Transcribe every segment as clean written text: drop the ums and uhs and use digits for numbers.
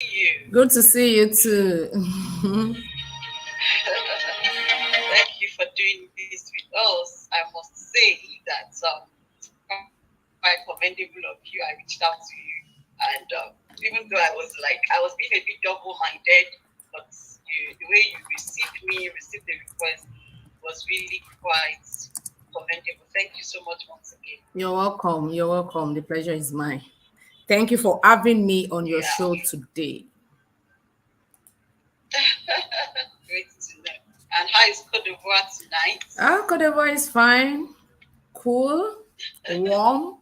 You. Good to see you too. Thank you for doing this with us. I must say that quite commendable of you. I reached out to you, and even though I was being a bit double-minded, but the way you received the request was really quite commendable. Thank you so much once again. You're welcome. You're welcome. The pleasure is mine. Thank you for having me on your Yeah, show today. great to know. And how is Cote d'Ivoire tonight? Cote d'Ivoire is fine, cool, warm.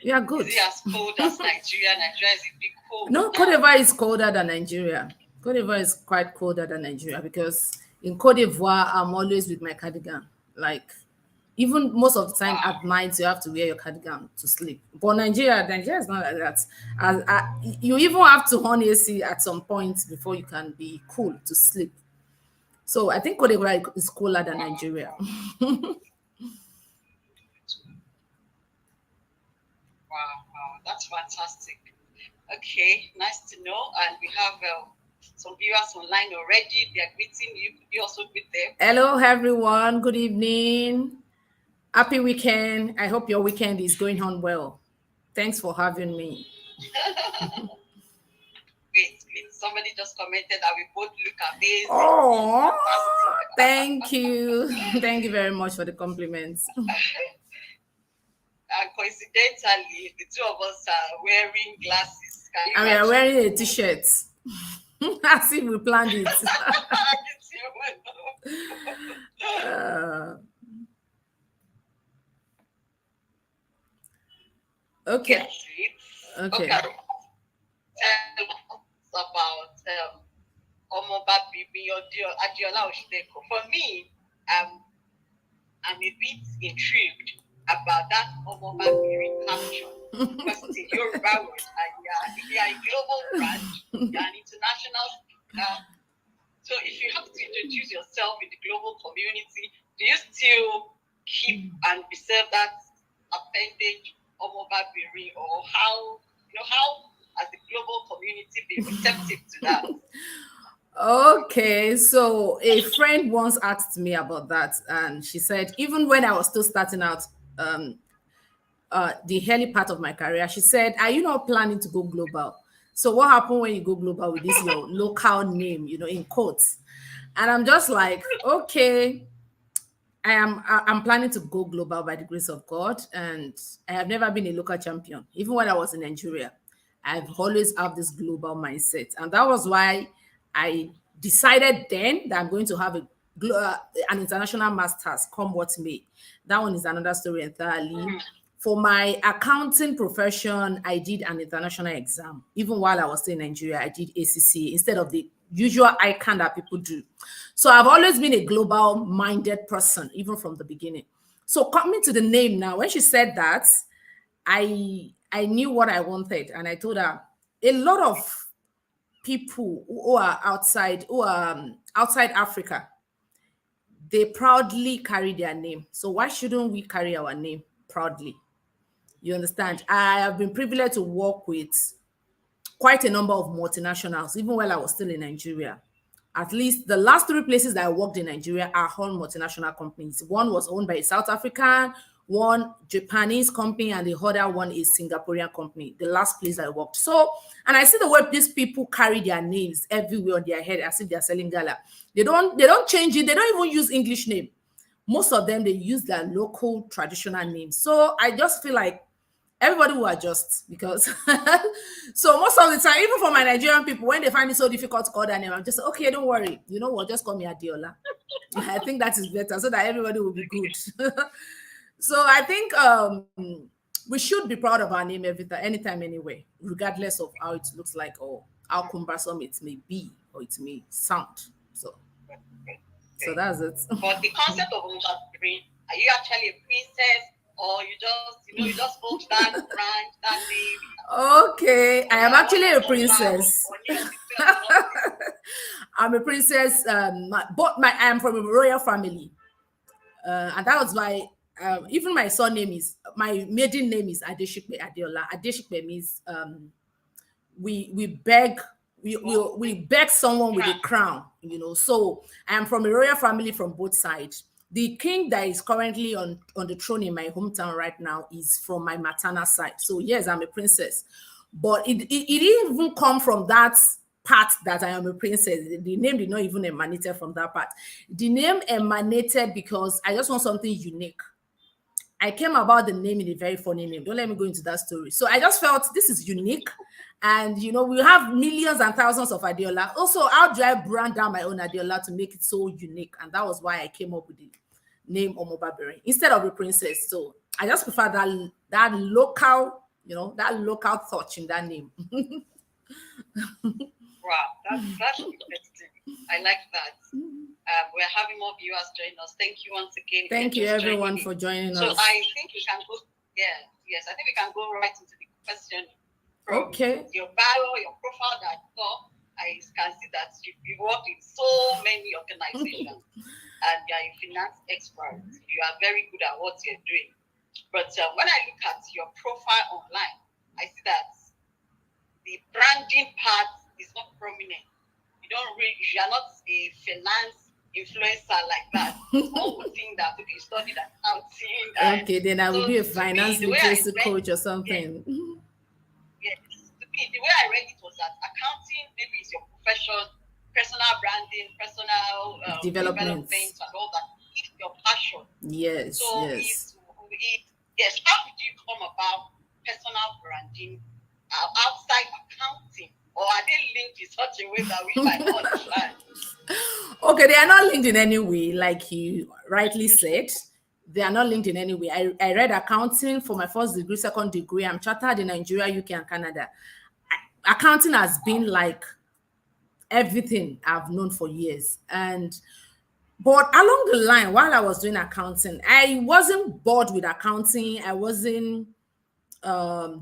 Yeah, Is good. it as cold as Nigeria? Nigeria is a bit cold No, Cote now. d'Ivoire is colder than Nigeria. Cote d'Ivoire is quite colder than Nigeria because in Cote d'Ivoire, I'm always with my cardigan. Like, even most of the time at Wow. night, you have to wear your cardigan to sleep. But Nigeria is not like that. You even have to on AC at some point before you can be cool to sleep. So I think Cote d'Ivoire is cooler than Wow, Nigeria. wow, wow, wow. That's fantastic. Okay, nice to know. And we have some viewers online already. They are greeting you. Could you also greet them? Hello, everyone. Good evening. Happy weekend. I hope your weekend is going on well. Thanks for having me. Great, great. Somebody just commented that we both look amazing. Oh, Fantastic. thank you. Thank you very much for the compliments. And coincidentally, the two of us are wearing glasses. Can you And we are imagine? wearing a t-shirt. As if we planned it. It's your Uh, get okay. to it. Okay. Okay, tell us about Omoba Bibi Adiola Oshideko. For me, I'm a bit intrigued about that Omoba Bibi caption because it's a Yoruba word and you are a global brand, you're an international speaker. So if you have to introduce yourself in the global community, do you still keep and preserve that appendage Omoba Biri, or how has the global community been receptive to that? Okay, so a friend once asked me about that, and she said, even when I was still starting out, um, the early part of my career, she said, "Are you not planning to go global?" So what happened when you go global with this your local name, in quotes? And I'm just like, okay, I'm planning to go global by the grace of God, and I have never been a local champion. Even when I was in Nigeria, I've always had this global mindset, and that was why I decided then that I'm going to have an international masters, come what may. That one is another story entirely. For my accounting profession, I did an international exam. Even while I was still in Nigeria, I did ACCA instead of the usual ICANN that people do. So I've always been a global minded person, even from the beginning. So coming to the name now, when she said that, I knew what I wanted, and I told her a lot of people who are outside Africa, they proudly carry their name. So why shouldn't we carry our name proudly? You understand? I have been privileged to work with quite a number of multinationals, even while I was still in Nigeria. At least the last three places that I worked in Nigeria are all multinational companies. One was owned by a South African, one Japanese company, and the other one is Singaporean company. The last place I worked. So, and I see the way these people carry their names everywhere on their head as if they're selling gala. They don't change it. They don't even use English name. Most of them they use their local traditional names. So I just feel like everybody will adjust because so most of the time, even for my Nigerian people, when they find it so difficult to call their name, I'm just okay, don't worry. You know what? Just call me Adiola. I think that is better so that everybody will be good. So I think we should be proud of our name every time, anytime, anyway, regardless of how it looks like or how cumbersome it may be or it may sound. So Okay. that's it. But the concept of Umjabiri, are you actually a princess, or you just hold that branch, that name? Okay, I am I want actually to a know how princess. or you and something. I'm a princess. I am from a royal family, and that was why even my maiden name is Adeshikpe Adeola. Adeshikpe means we beg, we Okay. beg someone with a Crown. crown, you know. So I am from a royal family from both sides. The king that is currently on the throne in my hometown right now is from my maternal side. So yes, I'm a princess, but it didn't even come from that part that I am a princess. The name did not even emanate from that part. The name emanated because I just want something unique. I came about the name in a very funny name. Don't let me go into that story. So I just felt this is unique. And you know, we have millions and thousands of Adiola. Also, how do I brand down my own Adiola to make it so unique? And that was why I came up with the name Omobabere instead of a princess. So I just prefer that local, you know, that local touch in that name. Wow, that's interesting. I like that. We're having more viewers join us. Thank you once again if Thank you're you just joining everyone in. for joining So us. I think we can go. Yeah, yes, I think we can go right into the question from Okay. your bio, your profile that I saw. I can see that you've worked in so many organizations and you're a finance expert. You are very good at what you're doing. But when I look at your profile online, I see that the branding part is not prominent. You are not a finance influencer like that. Someone would think that okay, you studied accounting, and Okay, then I will so be a to me, finance the way I literacy read, coach or yeah, something. yes, to me, the way I read it was that accounting maybe is your profession, personal branding, personal development, Developments. and all that. It's your passion. So Yes, yes. it yes. How did you come about personal branding outside accounting, or are they linked in such a way that we might not understand? Okay, they are not linked in any way, like you rightly said. They are not linked in any way. I read accounting for my first degree, second degree. I'm chartered in Nigeria, UK, and Canada. Accounting has been like everything I've known for years. And but along the line, while I was doing accounting, I wasn't bored with accounting. I wasn't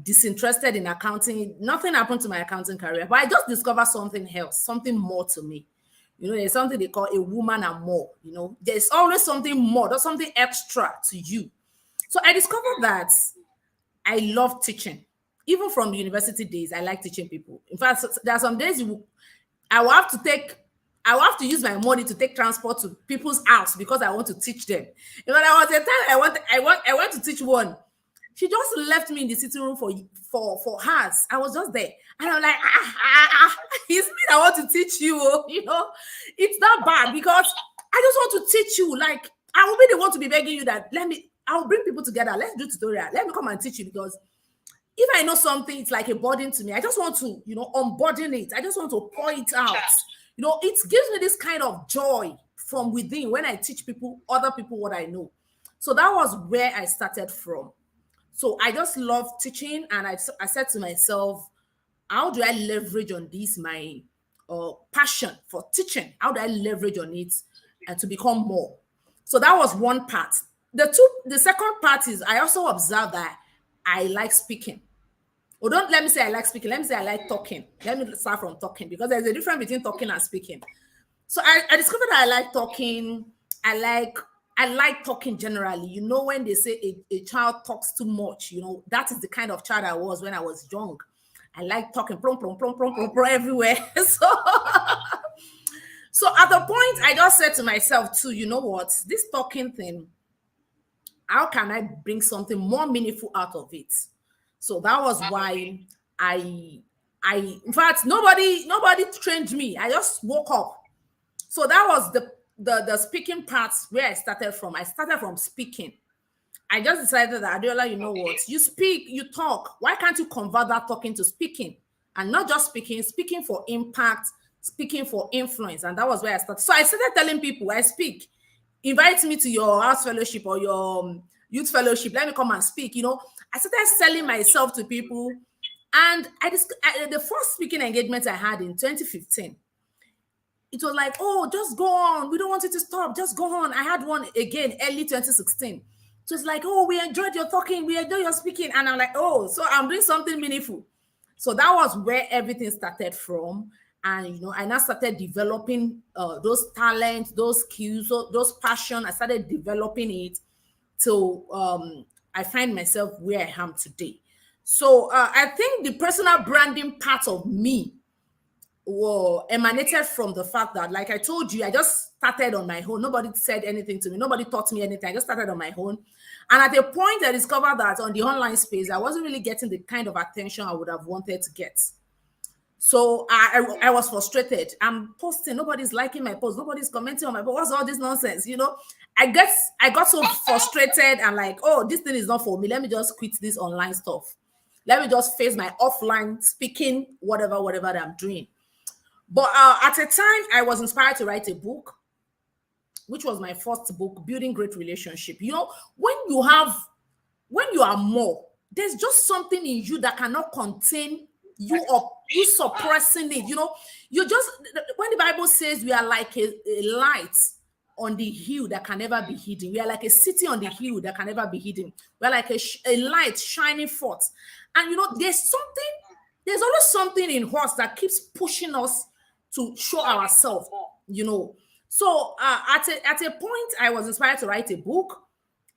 disinterested in accounting. Nothing happened to my accounting career, but I just discovered something else, something more to me. You know, there's something they call a woman and more. You know, there's always something more, there's something extra to you. So I discovered that I love teaching. Even from the university days, I like teaching people. In fact, there are some days I will have to take, I will have to use my money to take transport to people's house because I want to teach them. You know, there was a time I want to teach one. She just left me in the sitting room for hours. I was just there, and I'm like, it's me that want to teach you. Oh. You know, it's not bad because I just want to teach you. Like I will be the one to be begging you that let me. I'll bring people together. Let's do tutorial. Let me come and teach you because if I know something, it's like a burden to me. I just want to, you know, unburden it. I just want to pour it out. Chat. You know, it gives me this kind of joy from within when I teach people, other people, what I know. So that was where I started from. So I just love teaching, and I said to myself, how do I leverage on this my passion for teaching? How do I leverage on it and to become more? So that was one part. The second part is I also observed that I like speaking. Or don't let me say I like speaking. Let me say I like talking. Let me start from talking because there's a difference between talking and speaking. So I discovered that I like talking. I like I like talking generally. You know, when they say a child talks too much, you know, that is the kind of child I was when I was young. I like talking plum, plum, plum, plum, plum, plum, everywhere. So at the point, I just said to myself, too, you know what? This talking thing, how can I bring something more meaningful out of it? So that was Out of it. why I in fact nobody trained me. I just woke up. So that was the speaking part where I started from. I started from speaking. I just decided that Adiola, you know what? Okay. You speak, you talk. Why can't you convert that talking to speaking? And not just speaking, speaking for impact, speaking for influence. And that was where I started. So I started telling people, I speak. Invite me to your house fellowship or your youth fellowship. Let me come and speak. You know, I started selling myself to people. And the first speaking engagement I had in 2015, it was like, oh, just go on. We don't want you to stop. Just go on. I had one again early 2016. It was like, oh, we enjoyed your talking. We enjoyed your speaking. And I'm like, oh, so I'm doing something meaningful. So that was where everything started from. And, you know, I now started developing those talents, those skills, those passion. I started developing it till I find myself where I am today. So I think the personal branding part of me emanated from the fact that, like I told you, I just started on my own. Nobody said anything to me. Nobody taught me anything. I just started on my own. And at a point, I discovered that on the online space, I wasn't really getting the kind of attention I would have wanted to get. So I was frustrated. I'm posting, nobody's liking my post, nobody's commenting on my post. What's all this nonsense? I guess I got so frustrated and like, oh, this thing is not for me. Let me just quit this online stuff. Let me just face my offline speaking, whatever that I'm doing. But at a time, I was inspired to write a book, which was my first book, Building Great Relationship. When when you are more, there's just something in you that cannot contain you, or you suppressing it. You just, when the Bible says we are like a light on the hill that can never be hidden, we are like a city on the hill that can never be hidden. We are like a light shining forth. And there's always something in us that keeps pushing us to show ourselves, So at a point, I was inspired to write a book.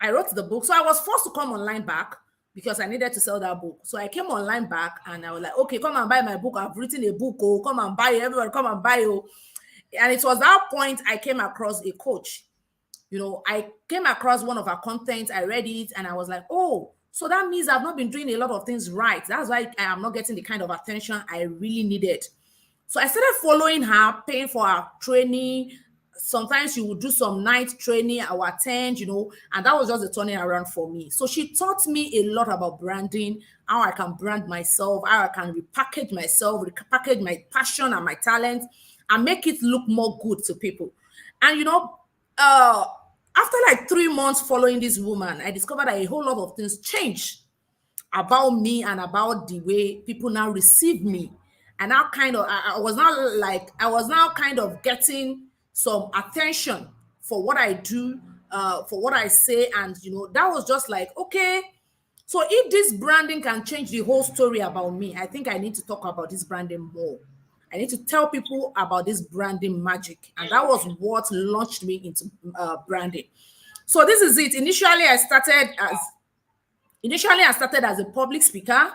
I wrote the book. So I was forced to come online back because I needed to sell that book. So I came online back and I was like, okay, come and buy my book. I've written a book. Oh, come and buy it. Everyone, come and buy it. And it was that point I came across a coach. I came across one of her content. I read it and I was like, oh, so that means I've not been doing a lot of things right. That's why I am not getting the kind of attention I really needed. So I started following her, paying for her training. Sometimes she would do some night training, I would attend, and that was just a turning around for me. So she taught me a lot about branding, how I can brand myself, how I can repackage myself, repackage my passion and my talent, and make it look more good to people. And after like 3 months following this woman, I discovered that a whole lot of things changed about me and about the way people now receive me. And now I was now kind of getting some attention for what I do, for what I say. And that was just like, okay, so if this branding can change the whole story about me, I think I need to talk about this branding more. I need to tell people about this branding magic. And that was what launched me into branding. So this is it. Initially, I started as a public speaker.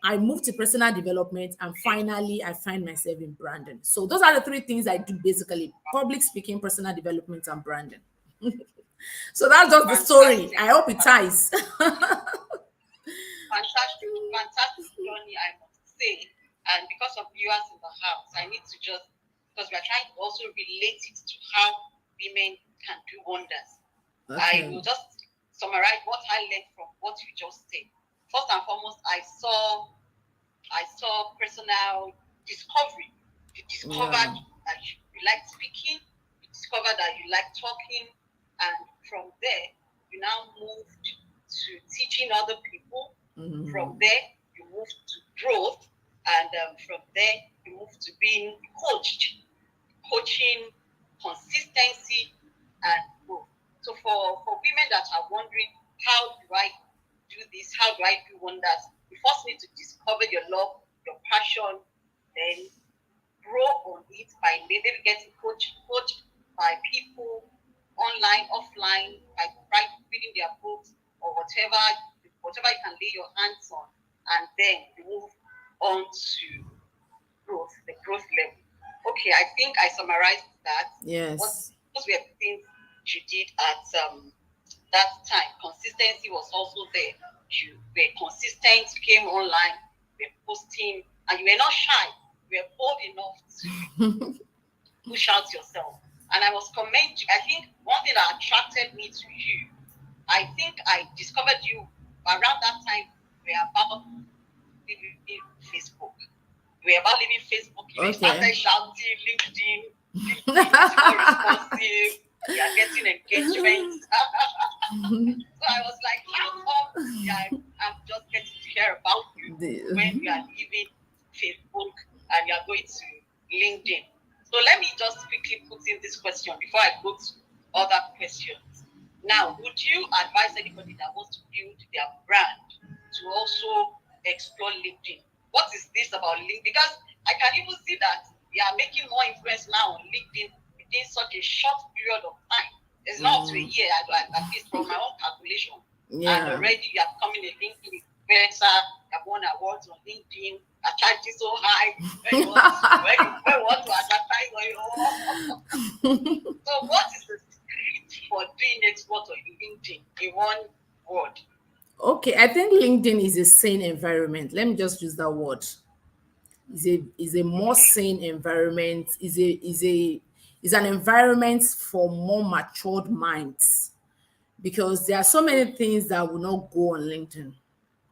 I moved to personal development, and finally, I find myself in branding. So those are the three things I do basically: public speaking, personal development, and branding. So that's just the story. Fantastic. I hope it ties. Fantastic journey, I must say. And because of viewers in the house, I need to just, because we're trying to also relate it to how women can do wonders. Okay. I will just summarize what I learned from what you just said. First and foremost, I saw personal discovery. You discovered that you like speaking, you discovered that you like talking, and from there, you now moved to teaching other people. Mm-hmm. From there, you moved to growth, and from there, you moved to being coaching, consistency, and growth. So for women that are wondering, how do I do this? How do I do wonders? You first need to discover your love, your passion, then grow on it by maybe getting coached by people online, offline, by reading their books or whatever you can lay your hands on, and then move on to growth, the growth level. Okay, I think I summarized that. Yes. What were the things she did at that time? Consistency was also there. You were consistent, you came online, you were posting, and you were not shy. You were bold enough to push out yourself. And I was commenting. I think one thing that attracted me to you, I think I discovered you around that time. We were about leaving Facebook. We were about leaving Facebook. You started shouting, LinkedIn is more responsive. You are getting engagement. So I was like, how come I'm just getting to hear about you when you are leaving Facebook and you are going to LinkedIn? So let me just quickly put in this question before I go to other questions. Now, would you advise anybody that wants to build their brand to also explore LinkedIn? What is this about LinkedIn? Because I can even see that we are making more influence now on LinkedIn within such a short period of time. It's not up to a year, at least from my own calculation. Yeah. And already you are becoming a LinkedIn influencer, you have won awards on LinkedIn, are charging so high when you want to advertise on your own. So what is the script for doing export on LinkedIn in one word? Okay, I think LinkedIn is a sane environment. Let me just use that word. Is a more Okay. sane environment. Is an environment for more matured minds, because there are so many things that will not go on LinkedIn.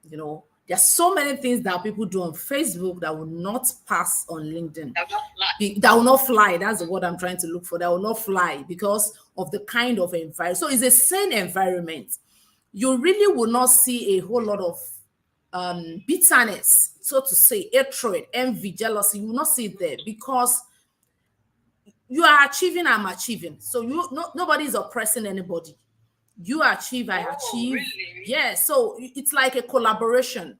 There are so many things that people do on Facebook that will not pass on LinkedIn. They're not flat. That will not fly. That's the word I'm trying to look for. That will not fly because of the kind of environment. So it's a sane environment. You really will not see a whole lot of bitterness, so to say, hatred, envy, jealousy. You will not see it there because you are achieving, I'm achieving. So nobody is oppressing anybody. You achieve, I Oh, achieve. really? Yeah, so it's like a collaboration.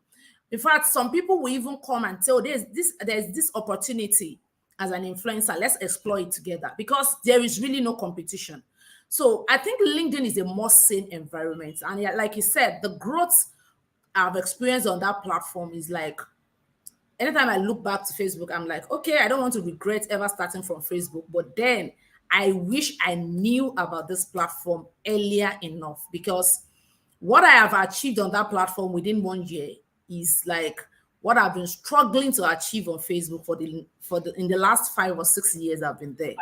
In fact, some people will even come and tell there's this opportunity as an influencer. Let's explore it together because there is really no competition. So I think LinkedIn is a more sane environment. And yeah, like you said, the growth I've experienced on that platform is like anytime I look back to Facebook, I'm like, okay, I don't want to regret ever starting from Facebook, but then I wish I knew about this platform earlier enough, because what I have achieved on that platform within 1 year is like what I've been struggling to achieve on Facebook for the in the last 5 or 6 years I've been there.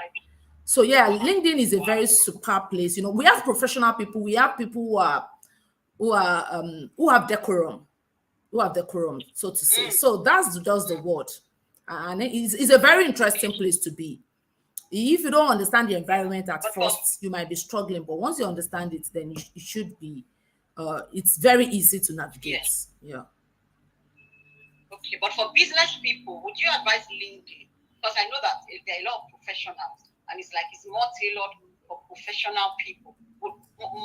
So yeah, LinkedIn is a very super place. We have professional people, we have people who have decorum, so to say. Mm, So that's just the word. And it's a very interesting place to be. If you don't understand the environment at but for first, you might be struggling. But once you understand it, then it should be, it's very easy to navigate. yes. Yeah. Okay, but for business people, would you advise LinkedIn? Because I know that there are a lot of professionals, and it's like it's more tailored for professional people.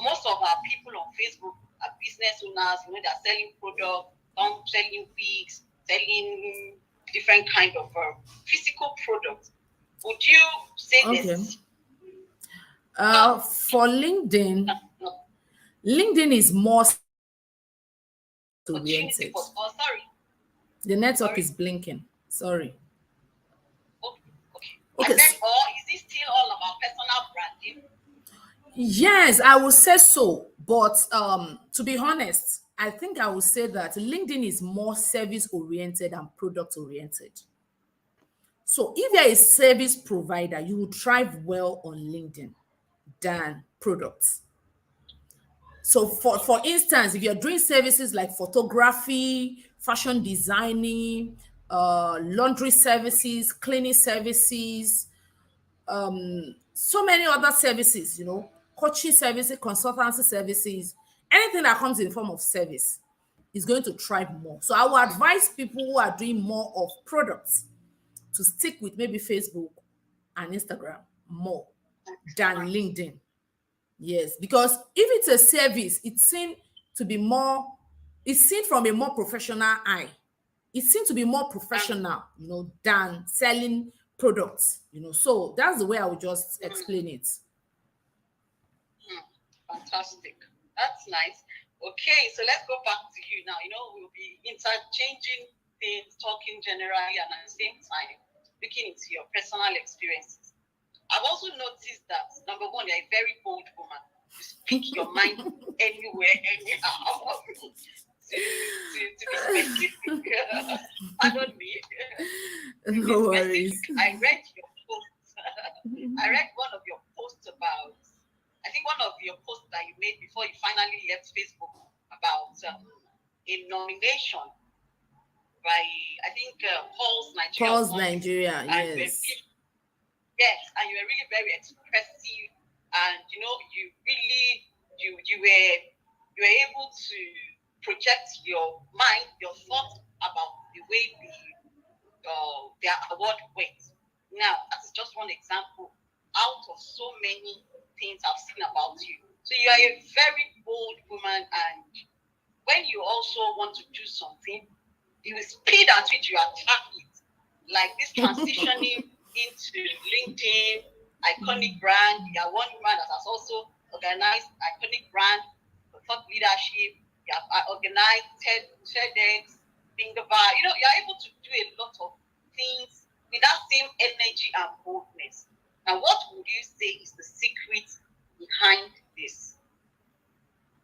Most of our people on Facebook are business owners. They're selling products, some selling wigs, selling different kind of physical products. Would you say Okay. this? For LinkedIn, No, LinkedIn is more opportunity oriented. for, oh, sorry, The network sorry. is blinking. Sorry. Okay, okay. I Okay. said, or is it still all about personal branding? Yes, I would say so. But to be honest, I think I would say that LinkedIn is more service oriented and product oriented. So if you're a service provider, you will thrive well on LinkedIn than products. So for instance, if you're doing services like photography, fashion designing, laundry services, cleaning services, so many other services, coaching services, consultancy services, anything that comes in the form of service is going to thrive more. So I would advise people who are doing more of products to stick with maybe Facebook and Instagram more than Nice. LinkedIn. Yes, because if it's a service, to be more, it's seen from a more professional eye. It seems to be more Um, professional, than selling products, So that's the way I would just mm, explain it. mm, fantastic. That's nice. Okay, so let's go back to you now. We'll be interchanging things, talking generally, and at the same time, looking into your personal experiences. I've also noticed that number one, you're a very bold woman. You speak your mind anywhere, anyhow. to be specific, pardon me. To be No specific, worries. I read your post. I read one of your posts about. I think one of your posts that you made before you finally left Facebook about a nomination by I think Paul's Nigeria or Pause something, Nigeria, and yes. yes, and you were really very expressive, and you really you were able to project your mind, your thoughts about the way their award went. Now, that is just one example out of so many things I've seen about you. So you are a very bold woman, and when you also want to do something, the speed at which you attack it, like this transitioning into LinkedIn, iconic brand. You are one woman that has also organized iconic brand for thought leadership. You have organized TEDx. being the bar. You're able to do a lot of things with that same energy and boldness. Now, what would you say is the secret behind this?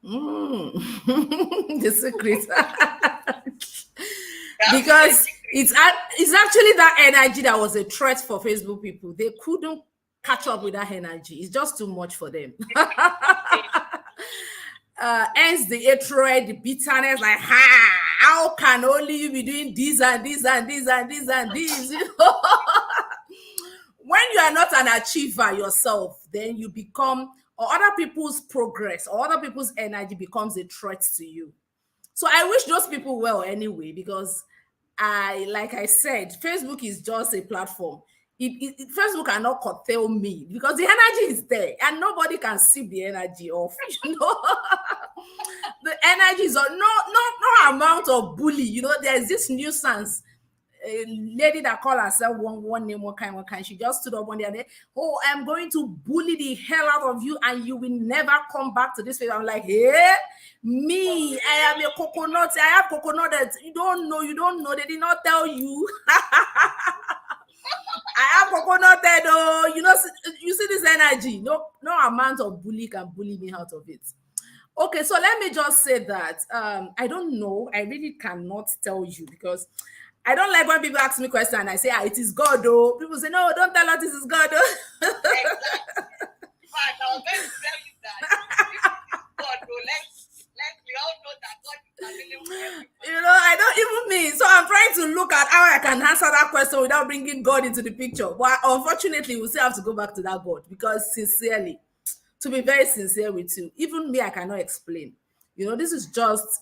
The secret. That's the Because secret. it's actually that energy that was a threat for Facebook people. They couldn't catch up with that energy. It's just too much for them. Hence the hatred, the bitterness, like, how can only you be doing this and this and this and this and this? When you are not an achiever yourself, then you become, or other people's progress or other people's energy becomes a threat to you. So I wish those people well anyway, because like I said, Facebook is just a platform. Facebook cannot curtail me because the energy is there and nobody can sip the energy off. The energy is on, no amount of bully. There's this nuisance. A lady that called herself one name, one kind. She just stood up one day and said, "Oh, I'm going to bully the hell out of you, and you will never come back to this place." I'm like, "Hey, me, I am a coconut. I have coconut that you don't know. You don't know. They did not tell you." I have coconut head. Oh, you see this energy. No amount of bully can bully me out of it. Okay, so let me just say that I don't know. I really cannot tell you because I don't like when people ask me questions and I say, it is God, though. People say, no, don't tell us this is God, though. Exactly. Right, I was going to tell you that. God, though, we all know that God is available for everybody. I don't even mean. So I'm trying to look at how I can answer that question without bringing God into the picture. But unfortunately, we still have to go back to that God because sincerely, to be very sincere with you, even me, I cannot explain. This is just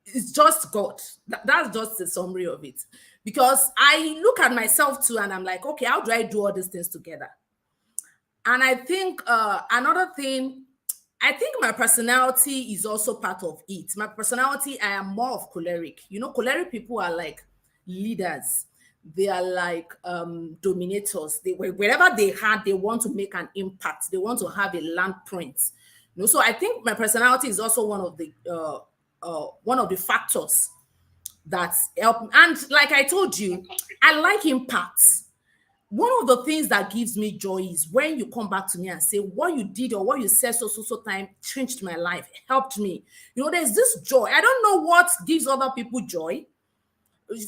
it's just God. That's just the summary of it. Because I look at myself too and I'm like, okay, how do I do all these things together? And I think another thing, I think my personality is also part of it. My personality, I am more of choleric. Choleric people are like leaders. They are like dominators. Wherever they want to make an impact. They want to have a landprint. So I think my personality is also one of the factors that help. And like I told you, I like impacts. One of the things that gives me joy is when you come back to me and say what you did or what you said so time changed my life, helped me. There's this joy. I don't know what gives other people joy.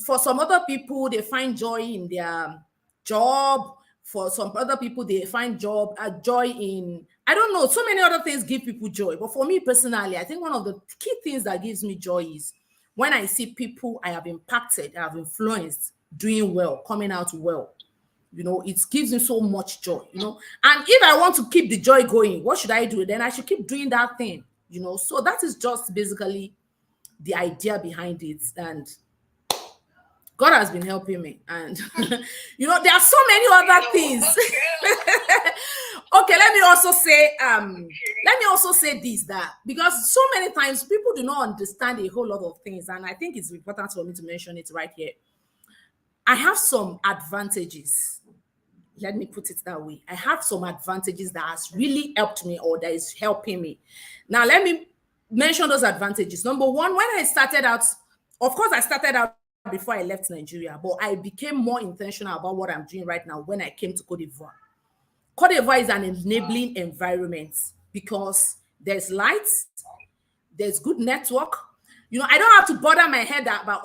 For some other people, they find joy in their job. For some other people, they find joy in, I don't know, so many other things give people joy. But for me personally, I think one of the key things that gives me joy is when I see people I have impacted, I have influenced, doing well, coming out well. It gives me so much joy, And if I want to keep the joy going, what should I do? Then I should keep doing that thing, So that is just basically the idea behind it. And God has been helping me. And, there are so many other things. Okay, let me also say this, that because so many times people do not understand a whole lot of things. And I think it's important for me to mention it right here. I have some advantages. Let me put it that way. I have some advantages that has really helped me or that is helping me. Now, let me mention those advantages. Number one, when I started out, of course, I started out before I left Nigeria, but I became more intentional about what I'm doing right now when I came to Cote d'Ivoire. Cote d'Ivoire is an enabling environment because there's lights, there's good network. I don't have to bother my head about,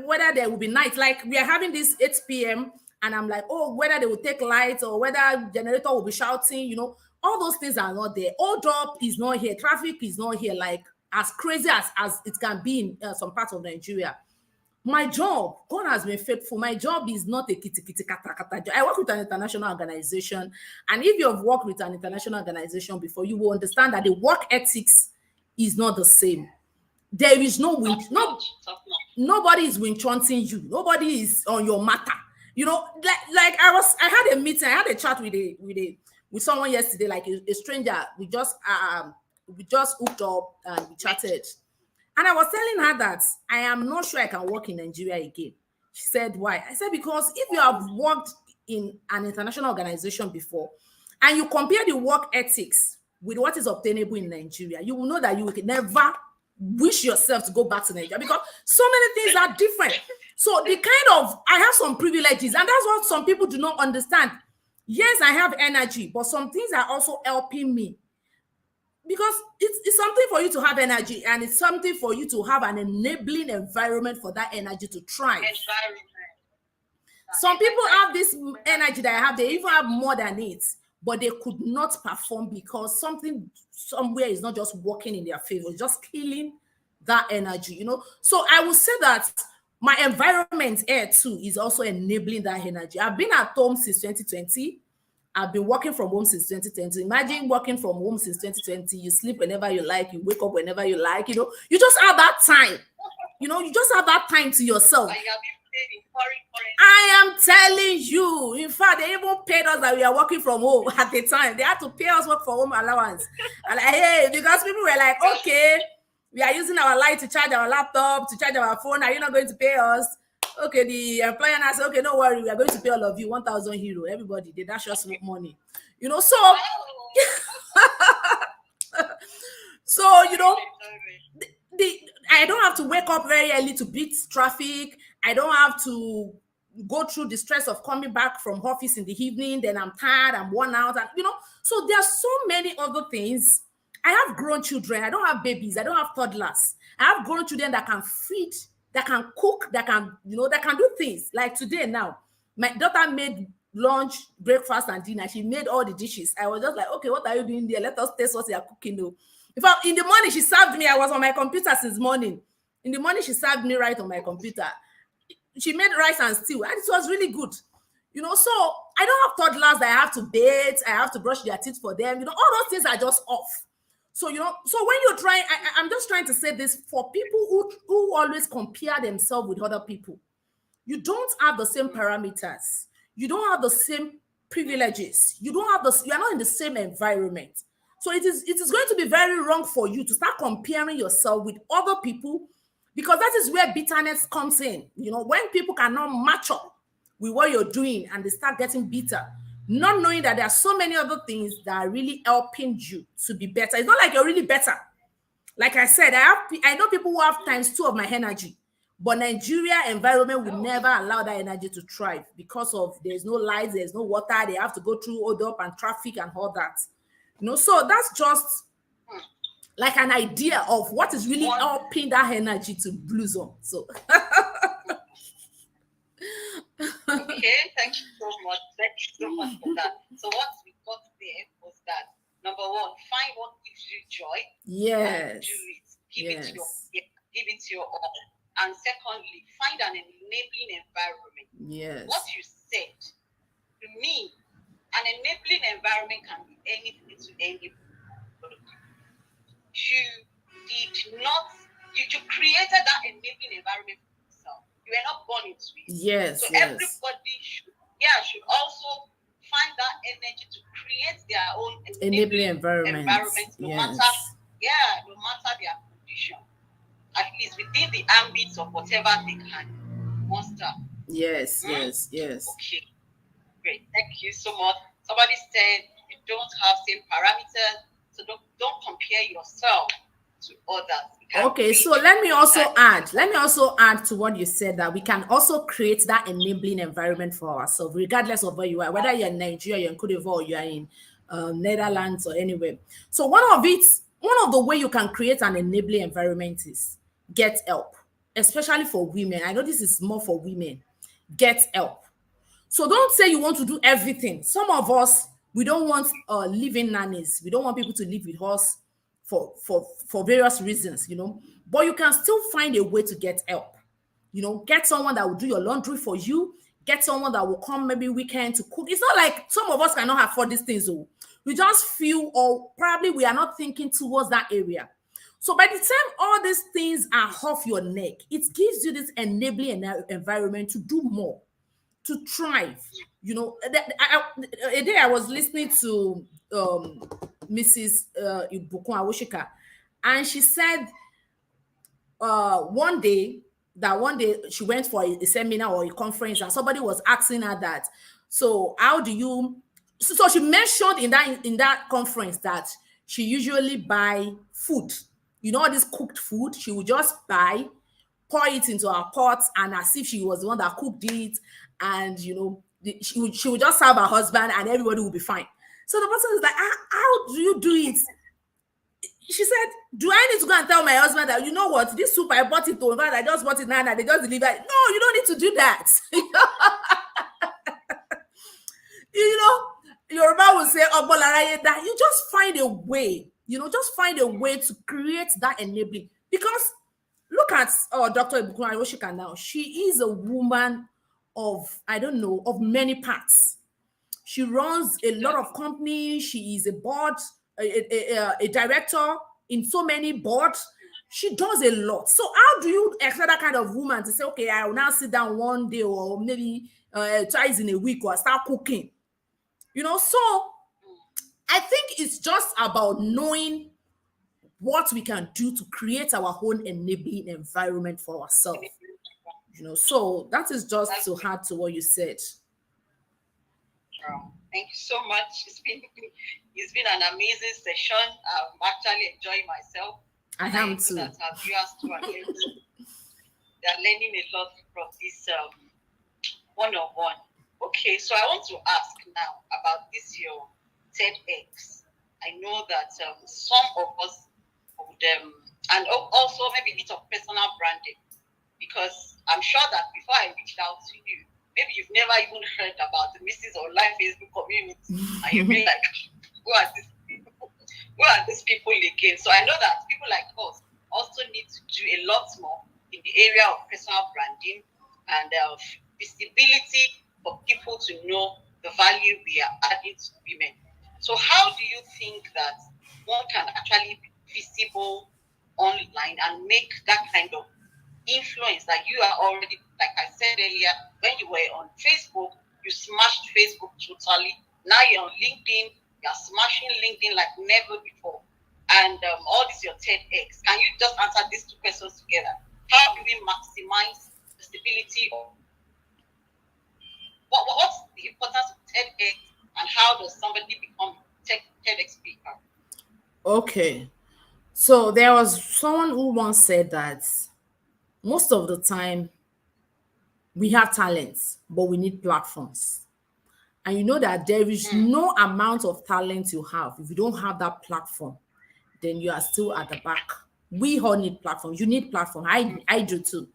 whether there will be night. Like we are having this 8 p.m. and I'm like, whether they will take lights or whether generator will be shouting, all those things are not there. Hold up is not here. Traffic is not here. Like as crazy as it can be in some parts of Nigeria. My job, God has been faithful. My job is not a kitty kata kata job. I work with an international organization. And if you have worked with an international organization before, you will understand that the work ethics is not the same. There is no win. Nobody is win-chanting you. Nobody is on your matter. Like I had a meeting. I had a chat with someone yesterday, like a stranger. We just hooked up and we chatted. And I was telling her that I am not sure I can work in Nigeria again. She said, why? I said, because if you have worked in an international organization before and you compare the work ethics with what is obtainable in Nigeria, you will know that you will never wish yourself to go back to Nigeria because so many things are different. So the kind of, I have some privileges, and that's what some people do not understand. Yes, I have energy, but some things are also helping me because it's something for you to have energy, and it's something for you to have an enabling environment for that energy to thrive. Environment. Some people have this energy that I have, they even have more than it, but they could not perform because something somewhere is not just working in their favor, it's just killing that energy, So I would say that my environment here too is also enabling that energy. I've been at home since 2020. I've been working from home since 2020. Imagine working from home since 2020. You sleep whenever you like, you wake up whenever you like, you just have that time. You just have that time to yourself. And you have been paid in foreign currency. I am telling you. In fact, they even paid us that we are working from home at the time. They had to pay us work from home allowance. And hey, because people were like, okay, we are using our light to charge our laptop, to charge our phone. Are you not going to pay us? Okay, the employer now said, okay, don't worry, we are going to pay all of you 1,000 euro. Everybody, they dash us money. So so I don't have to wake up very early to beat traffic. I don't have to go through the stress of coming back from office in the evening. Then I'm tired, I'm worn out, and so there are so many other things. I have grown children. I don't have babies. I don't have toddlers. I have grown children that can feed, that can cook, that can do things. Like today now, my daughter made lunch, breakfast, and dinner. She made all the dishes. I was just like, okay, what are you doing there? Let us taste what you are cooking though. In fact, in the morning, she served me. I was on my computer since morning. In the morning, she served me right on my computer. She made rice and stew, and it was really good. So I don't have toddlers that I have to bathe, I have to brush their teeth for them. All those things are just off. So, so when you're trying, I'm just trying to say this for people who always compare themselves with other people. You don't have the same parameters. You don't have the same privileges. You are not in the same environment. So it is going to be very wrong for you to start comparing yourself with other people, because that is where bitterness comes in. When people cannot match up with what you're doing and they start getting bitter, not knowing that there are so many other things that are really helping you to be better. It's not like you're really better. Like I said, I know people who have times 2 of my energy, but Nigeria environment will never allow that energy to thrive because of there's no lights, there's no water, they have to go through hold up and traffic and all that. So that's just like an idea of what is really helping that energy to blossom. So okay, thank you so much. Thank you so much for that. So what we got there was that number 1, find what gives you joy. Yes. And do it. Give it your all. And secondly, find an enabling environment. Yes. What you said to me, an enabling environment can be anything to anybody. You created that enabling environment for yourself. You were not born into it. Yes. So everybody should also find that energy to create their own enabling environment, no matter their condition. At least within the ambit of whatever they can muster. Yes. Okay, great. Thank you so much. Somebody said you don't have same parameters, so don't compare yourself to others. Okay, so let me also add to what you said, that we can also create that enabling environment for ourselves, regardless of where you are, whether you're in Nigeria, you're in Cote d'Ivoire, or you're in Netherlands or anywhere. So one of the way you can create an enabling environment is get help, especially for women. I know this is more for women. Get help. So don't say you want to do everything. Some of us, we don't want living nannies. We don't want people to live with us for various reasons, but you can still find a way to get help. Get someone that will do your laundry for you. Get someone that will come maybe weekend to cook. It's not like some of us cannot afford these things. We just feel, or probably we are not thinking towards that area. So by the time all these things are off your neck, it gives you this enabling environment to do more, to thrive. A day I was listening to Mrs. Ibukun Awoshika, and she said one day she went for a seminar or a conference, and somebody was asking her that, so how do you, so she mentioned in that conference that she usually buy food, all this cooked food, she would just buy, pour it into her pot, and as if she was the one that cooked it, and she would just serve her husband, and everybody would be fine. So the person is like, how do you do it? She said, do I need to go and tell my husband that, you know what, this soup I bought it over, I just bought it now, and they just delivered it? No, you don't need to do that. you know Yoruba will say, that you just find a way, just find a way to create that enabling. Because look at Dr. Ibukun Ayoshika now. She is a woman of, I don't know, of many parts. She runs a lot of companies. She is a board, a director in so many boards. She does a lot. So how do you expect that kind of woman to say, okay, I will now sit down one day or maybe twice in a week or start cooking? So I think it's just about knowing what we can do to create our own enabling environment for ourselves. So that is just to add to what you said. Thank you so much. It's been an amazing session. I'm actually enjoying myself. I am too. That our viewers too are they're learning a lot from this one-on-one. Okay, so I want to ask now about this your TEDx. I know that some of us would, and also maybe a bit of personal branding, because I'm sure that before I reached out to you, maybe you've never even heard about the Mrs. Online Facebook community, and you'll be like, who are these people? Who are these people again? So I know that people like us also need to do a lot more in the area of personal branding and visibility for people to know the value we are adding to women. So how do you think that one can actually be visible online and make that kind of influence that you are already, like I said earlier, when you were on Facebook, you smashed Facebook totally. Now you're on LinkedIn, you're smashing LinkedIn like never before. And all this your TEDx. Can you just answer these two questions together? How do we maximize the stability of what's the importance of TEDx, and how does somebody become TEDx speaker? Okay. So there was someone who once said that most of the time we have talents, but we need platforms. And you know that there is no amount of talent you have. If you don't have that platform, then you are still at the back. We all need platforms. You need platform. I do too.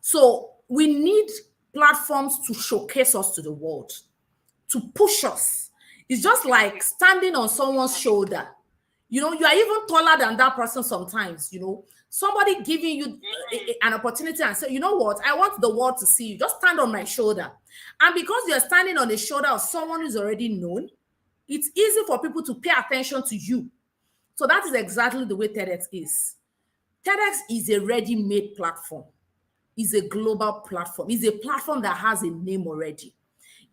So we need platforms to showcase us to the world, to push us. It's just like standing on someone's shoulder. You are even taller than that person sometimes. Somebody giving you an opportunity and say, you know what, I want the world to see you. Just stand on my shoulder. And because you're standing on the shoulder of someone who's already known, it's easy for people to pay attention to you. So that is exactly the way TEDx is. TEDx is a ready-made platform. It's a global platform. It's a platform that has a name already.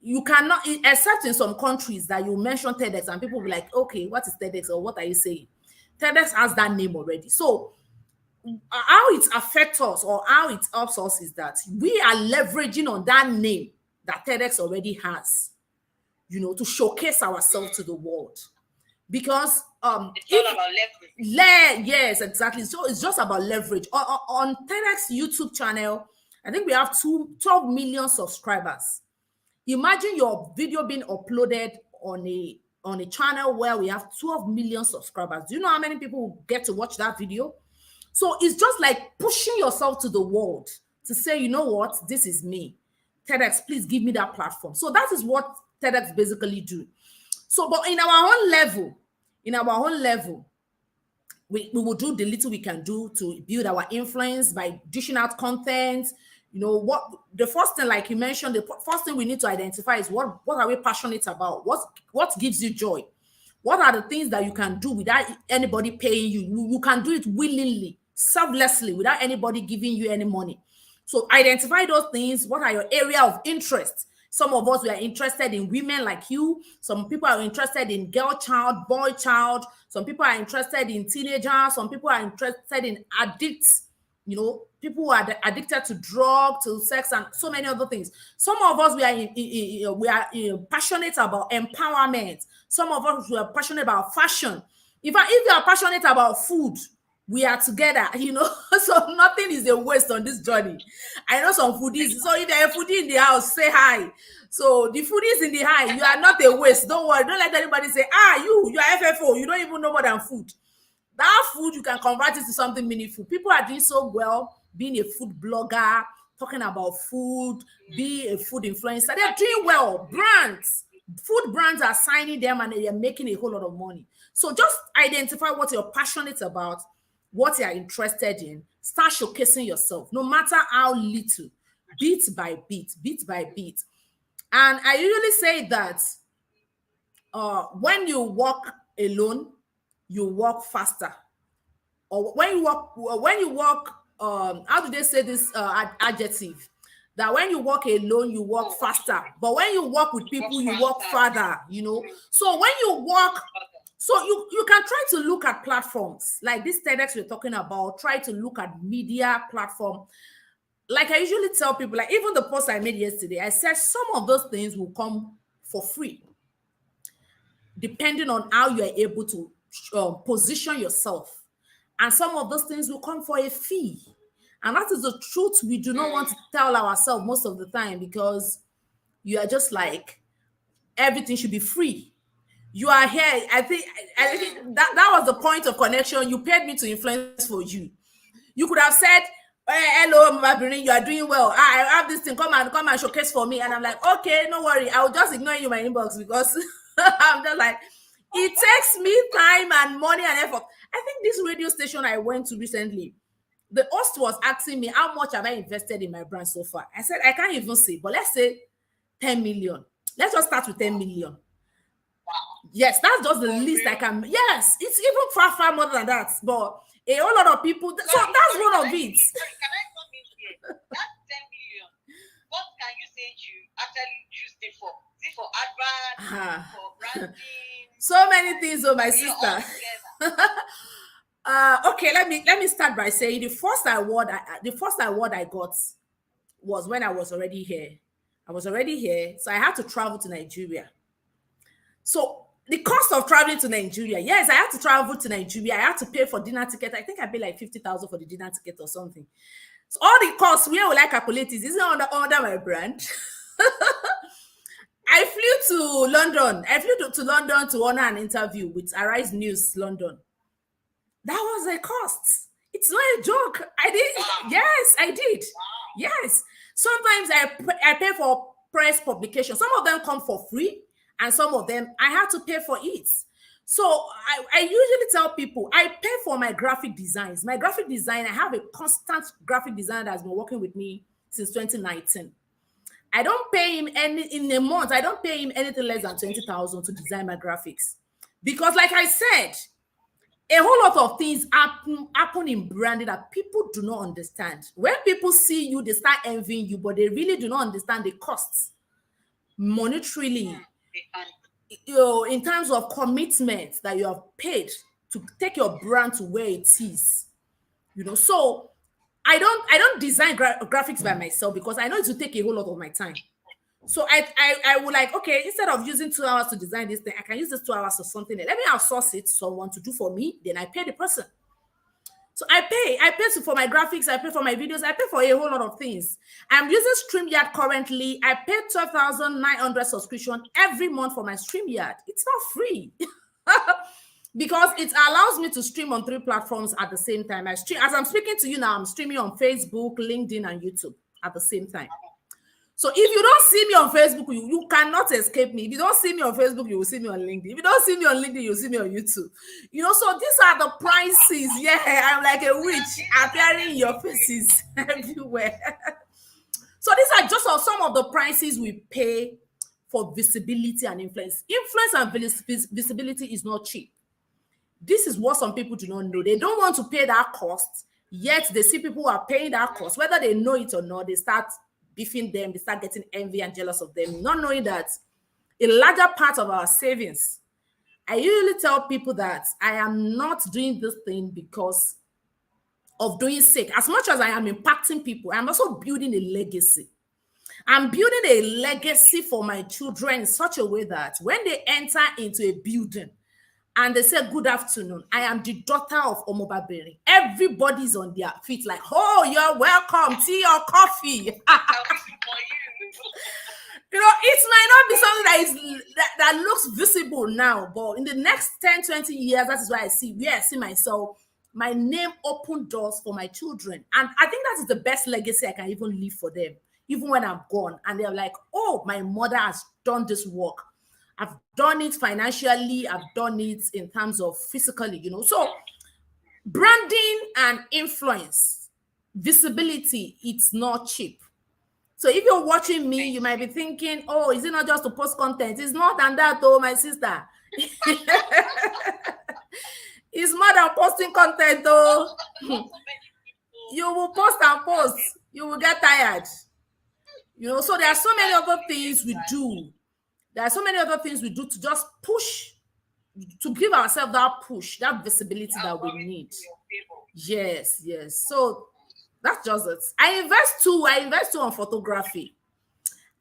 You cannot, except in some countries that you mention TEDx and people will be like, okay, what is TEDx or what are you saying? TEDx has that name already. So how it affects us or how it helps us is that we are leveraging on that name that TEDx already has, to showcase ourselves to the world. Because it's all about leverage. Yes, exactly. So it's just about leverage. On TEDx YouTube channel, I think we have 12 million subscribers. Imagine your video being uploaded on a channel where we have 12 million subscribers. Do you know how many people get to watch that video? So it's just like pushing yourself to the world to say, you know what, this is me. TEDx, please give me that platform. So that is what TEDx basically do. So, but in our own level, we will do the little we can do to build our influence by dishing out content. What the first thing, like you mentioned, the first thing we need to identify is what are we passionate about? What gives you joy? What are the things that you can do without anybody paying you? You can do it willingly, selflessly, without anybody giving you any money. So identify those things. What are your area of interest? Some of us, we are interested in women like you. Some people are interested in girl child, boy child. Some people are interested in teenagers. Some people are interested in addicts. People who are addicted to drugs, to sex, and so many other things. Some of us, we are passionate about empowerment. Some of us, we are passionate about fashion. If you are passionate about food, We are together, so nothing is a waste on this journey. I know some foodies, so if you're a foodie in the house, say hi. So the foodies in the high, you are not a waste. Don't worry. Don't let anybody say, you are FFO. You don't even know more than food. That food, you can convert it to something meaningful. People are doing so well being a food blogger, talking about food, being a food influencer. They're doing well. Food brands are signing them and they're making a whole lot of money. So just identify what you're passionate about, what you're interested in. Start showcasing yourself, no matter how little, bit by bit, bit by bit. And I usually say that when you walk alone, you walk faster. Or when you walk, how do they say this adjective? That when you walk alone, you walk faster. But when you walk with people, you walk farther, So when you walk, so you can try to look at platforms like this TEDx we're talking about, try to look at media platform. Like I usually tell people, like even the post I made yesterday, I said some of those things will come for free, depending on how you are able to position yourself. And some of those things will come for a fee. And that is the truth we do not want to tell ourselves most of the time, because you are just like, everything should be free. You are here. I think that was the point of connection. You paid me to influence for you. You could have said, hello, Mabini, you are doing well. I have this thing. Come and showcase for me. And I'm like, okay, no worry. I will just ignore you in my inbox, because I'm just like, it takes me time and money and effort. I think this radio station I went to recently, the host was asking me, how much have I invested in my brand so far? I said, I can't even say, but let's say 10 million. Let's just start with 10 million. Yes, that's just the least I can. Yes, it's even far more than that. But a whole lot of people. So that's one of it. Can I come in here? That 10 million. What can you say you actually used it for? Is it for advert, for branding? So many things, my sister. Okay, let me start by saying the first award I got was when I was already here. So I had to travel to Nigeria. So the cost of traveling to Nigeria, yes, I had to travel to Nigeria. I had to pay for dinner ticket. I think I paid like 50,000 for the dinner ticket or something. So all the costs, where will I calculate this? Isn't under my brand? I flew to London. To London to honor an interview with Arise News London. That was a cost. It's not a joke. I did. Yes, I did. Yes. Sometimes I pay for press publication. Some of them come for free, and some of them I have to pay for it. So I usually tell people I pay for my graphic designs. My graphic design, I have a constant graphic designer that has been working with me since 2019. I don't pay him in a month. I don't pay him anything less than 20,000 to design my graphics, because, like I said, a whole lot of things happen in branding that people do not understand. When people see you, they start envying you, but they really do not understand the costs monetarily, in terms of commitment that you have paid to take your brand to where it is. So I don't design graphics by myself, because I know it will take a whole lot of my time. So I would like, okay, instead of using 2 hours to design this thing, I can use this 2 hours or something. Let me outsource it to someone to do for me. Then I pay the person. So I pay for my graphics, I pay for my videos, I pay for a whole lot of things. I'm using StreamYard currently. I pay 12,900 subscription every month for my StreamYard. It's not free. Because it allows me to stream on 3 platforms at the same time. As I'm speaking to you now, I'm streaming on Facebook, LinkedIn, and YouTube at the same time. So if you don't see me on Facebook, you cannot escape me. If you don't see me on Facebook, you will see me on LinkedIn. If you don't see me on LinkedIn, you'll see me on YouTube. So these are the prices. Yeah, I'm like a witch appearing in your faces everywhere. So these are just some of the prices we pay for visibility and influence. Influence and visibility is not cheap. This is what some people do not know. They don't want to pay that cost, yet they see people who are paying that cost. Whether they know it or not, they start beefing them, they start getting envy and jealous of them, not knowing that a larger part of our savings. I usually tell people that I am not doing this thing because of doing sake. As much as I am impacting people, I'm also building a legacy. I'm building a legacy for my children in such a way that when they enter into a building, and they say, "Good afternoon. I am the daughter of Omoba Bering." Everybody's on their feet, like, "Oh, you're welcome. Tea or coffee." Can we do for you? It might not be something that looks visible now, but in the next 10, 20 years, that is why I see myself, my name open doors for my children. And I think that is the best legacy I can even leave for them, even when I'm gone. And they're like, "Oh, my mother has done this work. I've done it financially, I've done it in terms of physically. So branding and influence, visibility, it's not cheap. So if you're watching me, you might be thinking, "Oh, is it not just to post content?" It's more than that, oh, my sister. It's more than posting content, though. You will post and post. You will get tired. So there are so many other things we do. There are so many other things we do to just push, to give ourselves that push, that visibility that we need. Yes, yes. So that's just it. I invest too on photography.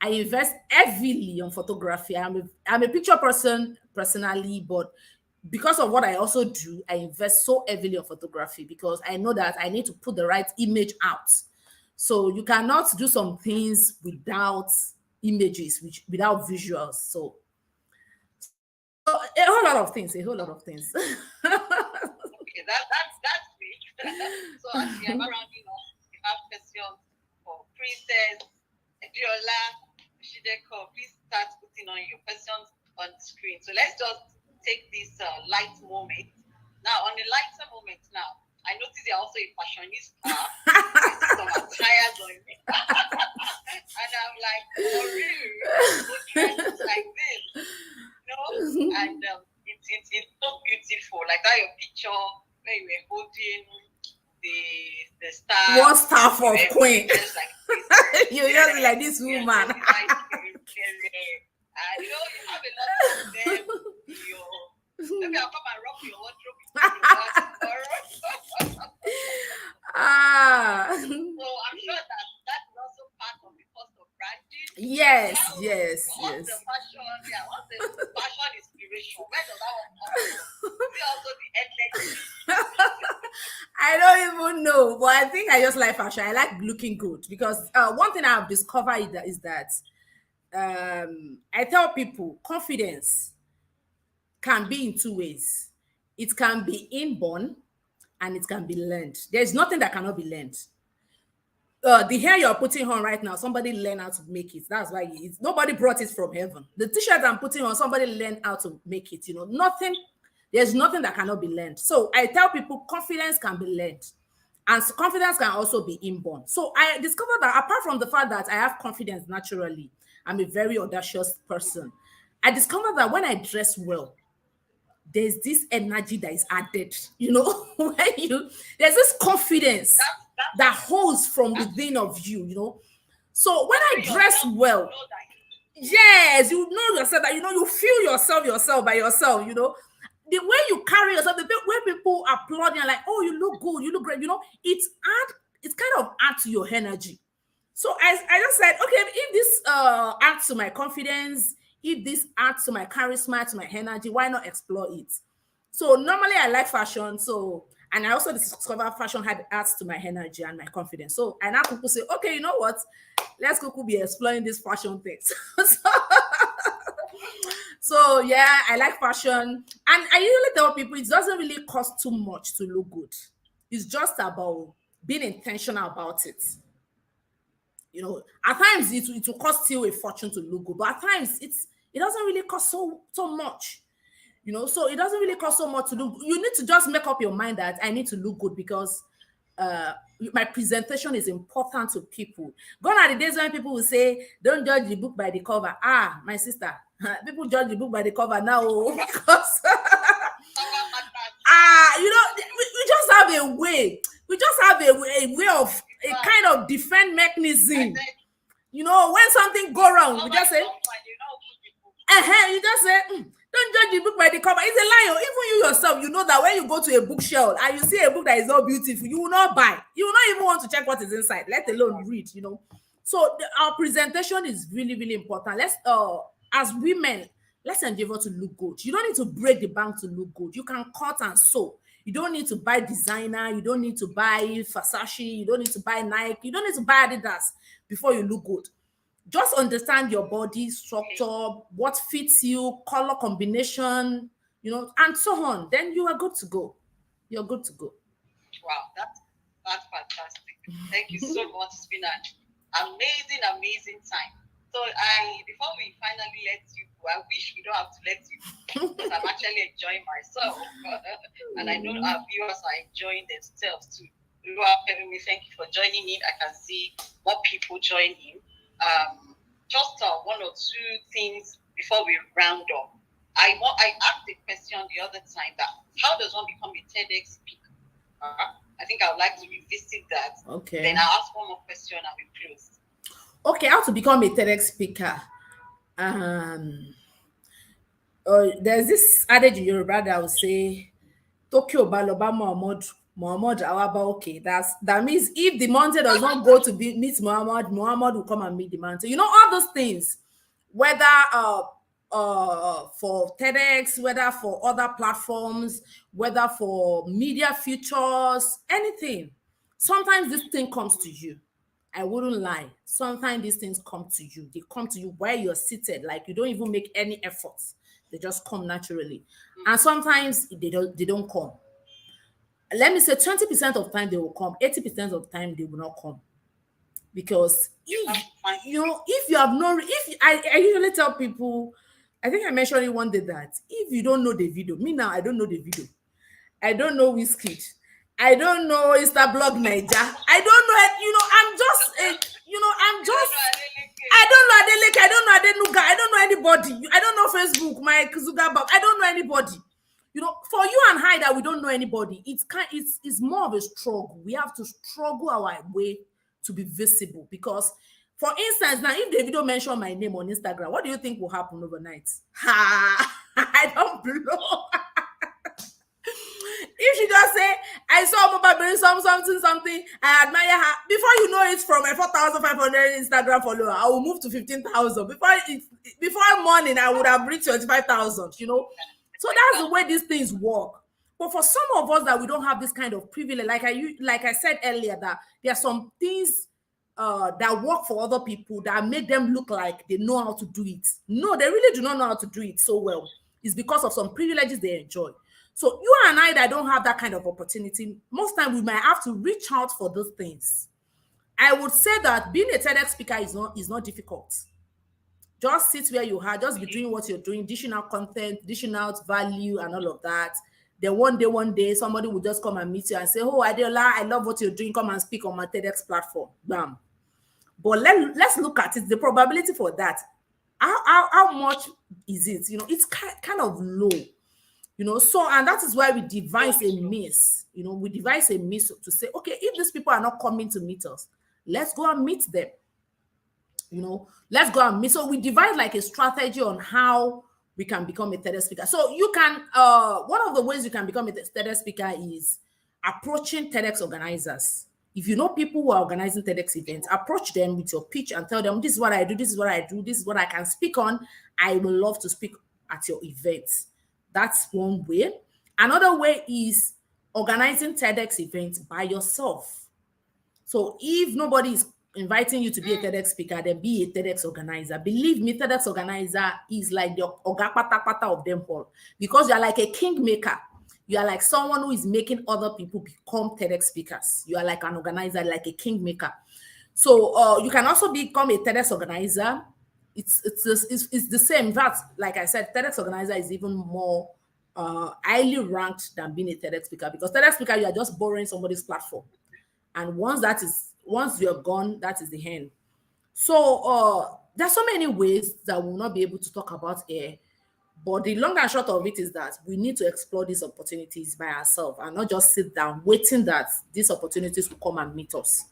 I invest heavily on photography. I'm a picture person personally, but because of what I also do, I invest so heavily on photography because I know that I need to put the right image out. So you cannot do some things without images, without visuals. So a whole lot of things, a whole lot of things. Okay, that's great. So as we are rounding off, you have questions for Princess Adiola Shideko. Please start putting on your questions on the screen. So let's just take this light moment. Now, on the lighter moment now, I notice you're also a fashionista. I see some attires on me. And I'm like, for real, good dress like this. And it's so beautiful. Like that your picture where you were holding the star. One staff of queen. Just like You just like this woman. And you have a lot of them. Maybe I'll come and rock your wardrobe. So I'm sure that is also part of the cost of branding. Yes, yes, yes. The fashion, what's the fashion inspiration? Where does that one come from? Is it also the endless? I don't even know, but I think I just like fashion. I like looking good because one thing I've discovered is that I tell people confidence can be in two ways. It can be inborn and it can be learned. There's nothing that cannot be learned. The hair you're putting on right now, somebody learned how to make it. That's why nobody brought it from heaven. The t-shirt I'm putting on, somebody learned how to make it. There's nothing that cannot be learned. So I tell people confidence can be learned, and confidence can also be inborn. So I discovered that apart from the fact that I have confidence naturally, I'm a very audacious person. I discovered that when I dress well, there's this energy that is added, there's this confidence that holds from within of you. So when I dress well, yes, you know yourself, that you feel yourself by yourself, the way you carry yourself, the way people applaud you, like, "Oh, you look good, you look great," it's kind of add to your energy. So I just said, okay, if this adds to my confidence, if this adds to my charisma, to my energy, why not explore it? So normally I like fashion, and I also discover fashion adds to my energy and my confidence. So I now people say, okay, you know what? Let's go be exploring these fashion things. So yeah, I like fashion. And I usually tell people it doesn't really cost too much to look good. It's just about being intentional about it. At times it will cost you a fortune to look good, but at times it doesn't really cost so much. So it doesn't really cost so much to look. You need to just make up your mind that I need to look good because my presentation is important to people. Gone are the days when people will say, "Don't judge the book by the cover." My sister, people judge the book by the cover now because we just have a way. We just have a way of a kind of defense mechanism. When something go wrong, we just say, you just say, "Don't judge the book by the cover." It's a lie. Even you yourself, you know that when you go to a bookshelf and you see a book that is not beautiful, you will not buy. You will not even want to check what is inside, let alone read. So our presentation is really, really important. Let's as women, Let's endeavor to look good. You don't need to break the bank to look good. You can cut and sew. You don't need to buy designer. You don't need to buy Versace. You don't need to buy Nike. You don't need to buy Adidas before you look good. Just understand your body structure, what fits you, color combination, and so on. Then you are good to go. You're good to go. Wow, that's fantastic. Thank you so much. It's been an amazing time. So before we finally let you go, I wish we don't have to let you go because I'm actually enjoying myself. And I know our viewers are enjoying themselves too. Thank you for joining in. I can see more people joining. Just one or two things before we round up. I asked a question the other time that how does one become a TEDx speaker? I think I would like to revisit that. Okay. Then I'll ask one more question and we close. Okay, how to become a TEDx speaker? There's this adage in Yoruba that will say, Tokyo Baloba Muhammad Awaba. Okay, that means if the mountain does not go to meet Muhammad, Muhammad will come and meet the mountain. All those things, whether for TEDx, whether for other platforms, whether for media features, anything. Sometimes this thing comes to you. I wouldn't lie. Sometimes these things come to you. They come to you while you're seated, like you don't even make any efforts. They just come naturally. And sometimes they don't come. Let me say 20% of time they will come, 80% of time they will not come. Because if you have no, I usually tell people, I think I mentioned it one day that if you don't know the video, me now, I don't know the video. I don't know Wizkid. I don't know Instablog Niger. I don't know it. I don't know Adeleke. I don't know Adenuga. I don't know anybody. I don't know Facebook, Mike Zuckerberg. I don't know anybody. For you and I that we don't know anybody, it's more of a struggle. We have to struggle our way to be visible. Because, for instance, now if Davido mentioned my name on Instagram, what do you think will happen overnight? I don't know. If she just say, I saw Mobile doing something, I admire her. Before you know it, from a 4,500 Instagram follower, I will move to 15,000. Before morning, I would have reached 25,000. So that's the way these things work. But for some of us that we don't have this kind of privilege, like I said earlier, that there are some things that work for other people that make them look like they know how to do it. No, they really do not know how to do it so well. It's because of some privileges they enjoy. So you and I that don't have that kind of opportunity, most time we might have to reach out for those things. I would say that being a TEDx speaker is not difficult. Just sit where you are, just be doing what you're doing, dishing out content, dishing out value and all of that. Then one day, somebody will just come and meet you and say, oh, Adeola, I love what you're doing. Come and speak on my TEDx platform. Bam. But let's look at it. The probability for that, how much is it? It's kind of low. So, and that is why we devise a miss. We devise a miss to say, okay, if these people are not coming to meet us, let's go and meet them. Let's go and meet. So we devise like a strategy on how we can become a TEDx speaker. So you can, one of the ways you can become a TEDx speaker is approaching TEDx organizers. If you know people who are organizing TEDx events, approach them with your pitch and tell them, this is what I do, this is what I do, this is what I can speak on. I would love to speak at your events. That's one way. Another way is organizing TEDx events by yourself. So if nobody is inviting you to be a TEDx speaker, then be a TEDx organizer. Believe me, TEDx organizer is like the oga pata of them all, because you are like a kingmaker. You are like someone who is making other people become TEDx speakers. You are like an organizer, like a kingmaker. So you can also become a TEDx organizer. It's the same. That's, like I said, TEDx organizer is even more highly ranked than being a TEDx speaker, because TEDx speaker, you are just borrowing somebody's platform, and once you're gone, that is the end. So there's so many ways that we'll not be able to talk about here, but the long and short of it is that we need to explore these opportunities by ourselves and not just sit down waiting that these opportunities will come and meet us.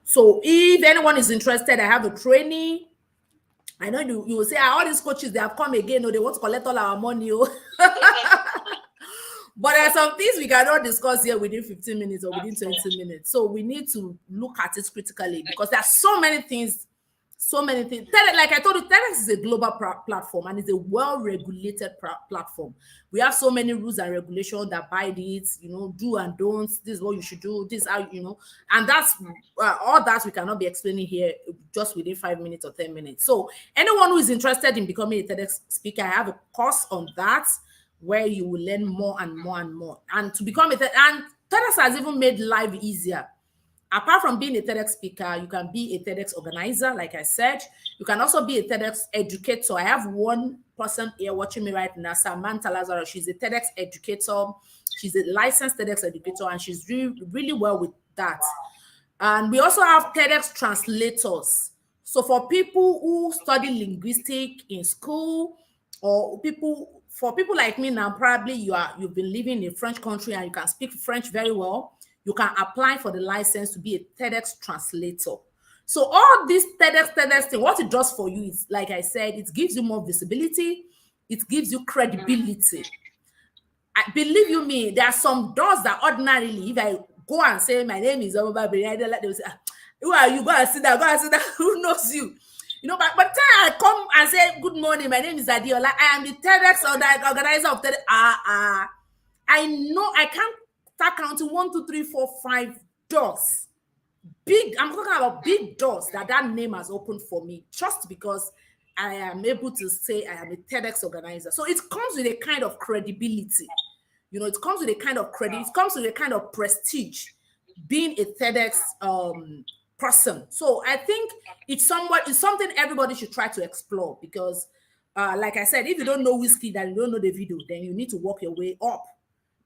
So if anyone is interested, I have a training. I know you will say, all these coaches, they have come again, or they want to collect all our money. But there are some things we cannot discuss here within 15 minutes or within 20 minutes. So we need to look at it critically, because there are so many things so many things. Like I told you, TEDx is a global platform and it's a well-regulated platform. We have so many rules and regulations that abide it, do and don'ts. This is what you should do. This is how, and that's all that we cannot be explaining here just within 5 minutes or 10 minutes. So anyone who is interested in becoming a TEDx speaker, I have a course on that where you will learn more and more and more. And to become and TEDx has even made life easier. Apart from being a TEDx speaker, you can be a TEDx organizer, like I said. You can also be a TEDx educator. I have one person here watching me right now, Samantha Lazaro. She's a TEDx educator. She's a licensed TEDx educator, and she's really, really well with that. And we also have TEDx translators. So for people who study linguistics in school, or for people like me now, probably you've been living in a French country and you can speak French very well, you can apply for the license to be a TEDx translator. So all this TEDx thing, what it does for you is, like I said, it gives you more visibility, it gives you credibility. Believe you me, there are some doors that ordinarily, if I go and say my name is Omoba Nadella, they will say, who are you? Go and sit down, who knows you? But time I come and say, good morning, my name is Adiola, I am the TEDx or the organizer of TEDx. I know I can't start counting 1, 2, 3, 4, 5 doors. Big, I'm talking about big doors that name has opened for me just because I am able to say I am a TEDx organizer. So it comes with a kind of credibility. It comes with a kind of credit. It comes with a kind of prestige being a TEDx person. So I think it's something everybody should try to explore because, like I said, if you don't know whiskey, then you don't know the video, then you need to work your way up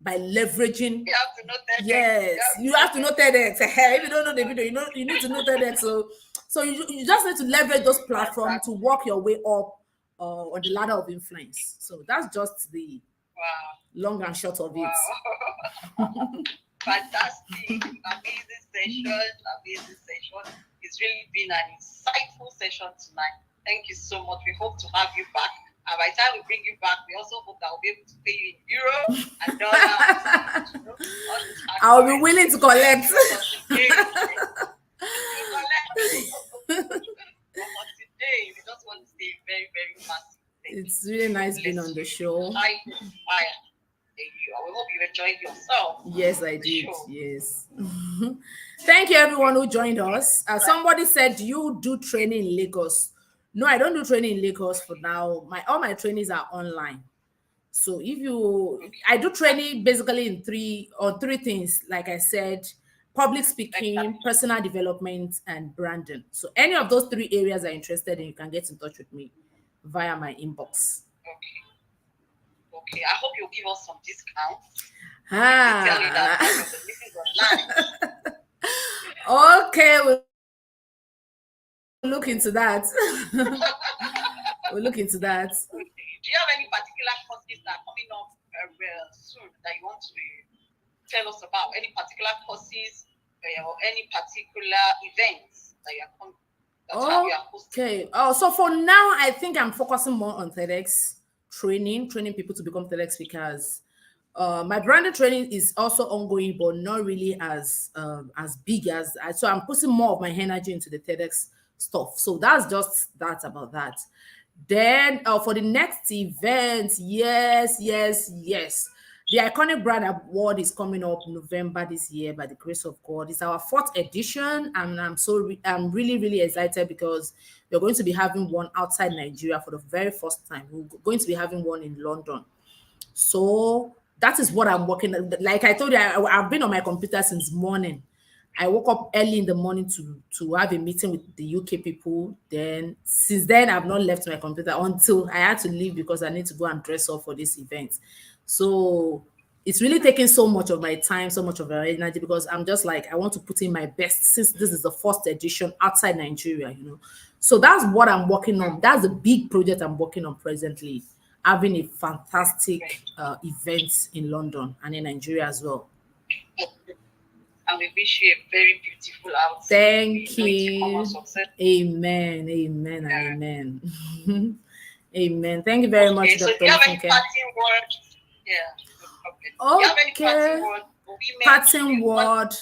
by leveraging. You have to know TEDx. Yes, you have to know TEDx. If you don't know the video, you need to know TEDx. So you just need to leverage those platforms to work your way up on the ladder of influence. So that's just the long and short of it. Fantastic, amazing session. It's really been an insightful session tonight. Thank you so much. We hope to have you back. And by the time we bring you back, we also hope that we'll be able to pay you in euro and dollars. I'll be willing to collect. Today, we just want to say very, very massive. It's really nice being on the show. I hope you enjoyed yourself. Yes, I did. Yes. Thank you, everyone who joined us. Somebody said, you do training in Lagos. No, I don't do training in Lagos for now. All my trainings are online. So I do training basically in three things, like I said: public speaking, personal development, and branding. So any of those 3 areas are interested in, you can get in touch with me via my inbox. Okay. I hope you'll give us some discounts. Okay, we'll look into that. We'll look into that. Do you have any particular courses that are coming up soon that you want to tell us about? Any particular courses or any particular events that you are hosting? Okay. So for now, I think I'm focusing more on TEDx training people to become TEDx speakers. My branding training is also ongoing, but not really as big as. So I'm putting more of my energy into the TEDx stuff. So that's just that about that. Then for the next event, yes. The Iconic Brand Award is coming up November this year by the grace of God. It's our 4th edition, and I'm really, really excited because we're going to be having one outside Nigeria for the very first time. We're going to be having one in London. So that is what I'm working on. Like I told you, I've been on my computer since morning. I woke up early in the morning to have a meeting with the UK people. Then since then, I've not left my computer until I had to leave because I need to go and dress up for this event. So it's really taking so much of my time, so much of my energy, because I'm just like, I want to put in my best since this is the 1st edition outside Nigeria, So that's what I'm working on. That's a big project I'm working on presently, having a fantastic event in London and in Nigeria as well. And we wish you a very beautiful outing. Thank you. Amen. Amen. Thank you very much, Dr. So do you have any parting word? Okay. Parting word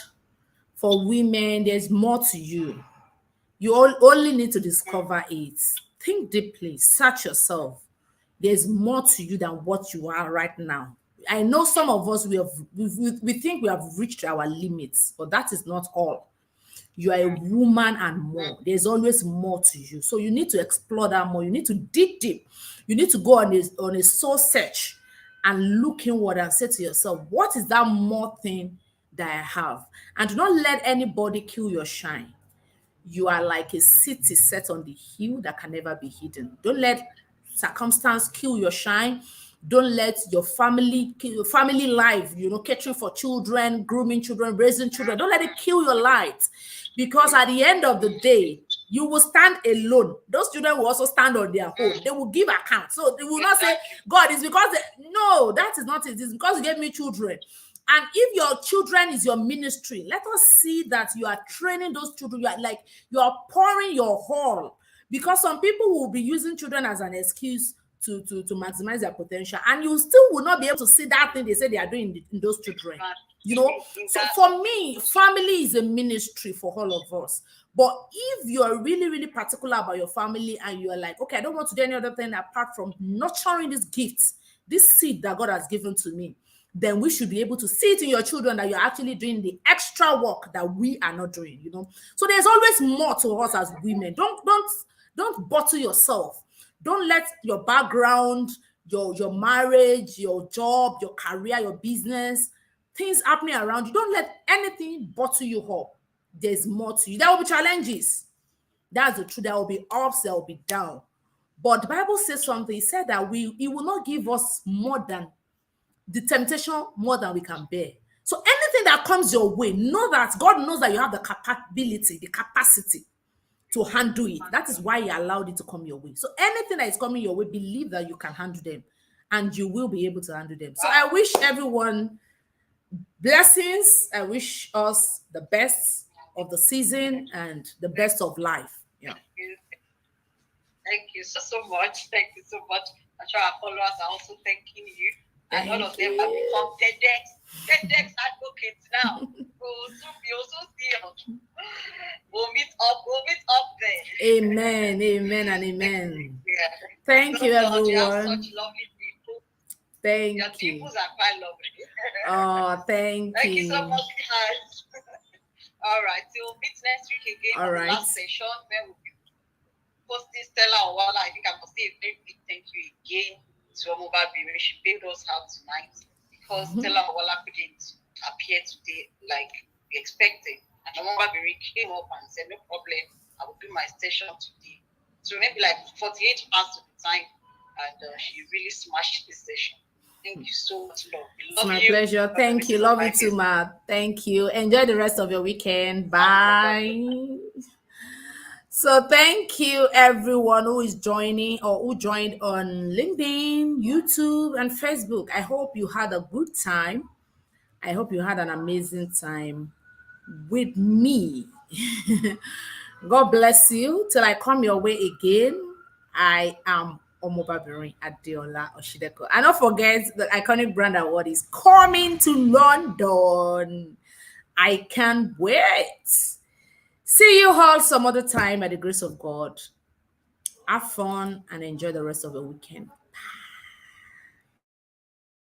for women. There's more to you. You only need to discover it. Think deeply, search yourself. There's more to you than what you are right now. I know some of us we think we have reached our limits, but that is not all. You are a woman and more. There's always more to you. So you need to explore that more. You need to dig deep. You need to go on a soul search and look inward and say to yourself, what is that more thing that I have? And do not let anybody kill your shine. You are like a city set on the hill that can never be hidden. Don't let circumstance kill your shine. Don't let your family life, catering for children, grooming children, raising children. Don't let it kill your light, because at the end of the day, you will stand alone. Those children will also stand on their own. They will give account. So they will not say, God, it's because no, that is not it. It's because you gave me children. And if your children is your ministry, let us see that you are training those children. You are pouring your whole, because some people will be using children as an excuse to maximize their potential, and you still will not be able to see that thing they say they are doing in those children. So for me, family is a ministry for all of us. But if you are really, really particular about your family and you are like, okay, I don't want to do any other thing apart from nurturing this gift, this seed that God has given to me, then we should be able to see it in your children that you're actually doing the extra work that we are not doing. So there's always more to us as women. Don't bottle yourself. Don't let your background, your marriage, your job, your career, your business, things happening around you, don't let anything bottle you up. There's more to you. There will be challenges. That's the truth. There will be ups, there will be down. But the Bible says something. It said that it will not give us more than the temptation, more than we can bear. So anything that comes your way, know that God knows that you have the capability, the capacity to handle it. That is why He allowed it to come your way. So anything that is coming your way, believe that you can handle them, and you will be able to handle them. So I wish everyone blessings. I wish us the best of the season and the best of life. Yeah. Thank you so much. Thank you so much. I'm sure our followers are also thanking you. And all of them have become TEDx advocates now. We'll soon be also see. We'll meet up there. Amen, amen, and amen. Yeah. Thank you, everyone. You have such lovely people. Thank Your you. peoples are quite lovely. Oh, thank you. Thank you so much, guys. All right, so we'll meet next week again. All right. The last session where we'll be posting Stella Owala. I think I must say a very big thank you again to Omobabiri. She bailed us out tonight because Stella Owala couldn't appear today like we expected. And Omobabiri came up and said, no problem, I will do my session today. So maybe like 48 hours of the time, and she really smashed this session. Thank you so much, love. It's my pleasure. Thank you. Love you too, Ma. Thank you. Enjoy the rest of your weekend. Bye. So thank you everyone who is joining or who joined on LinkedIn, YouTube, and Facebook. I hope you had a good time. I hope you had an amazing time with me. God bless you. Till I come your way again, I am Omobabiri Adeola Oshideko. And don't forget the iconic brand award is coming to London. I can't wait. See you all some other time by the grace of God. Have fun and enjoy the rest of the weekend.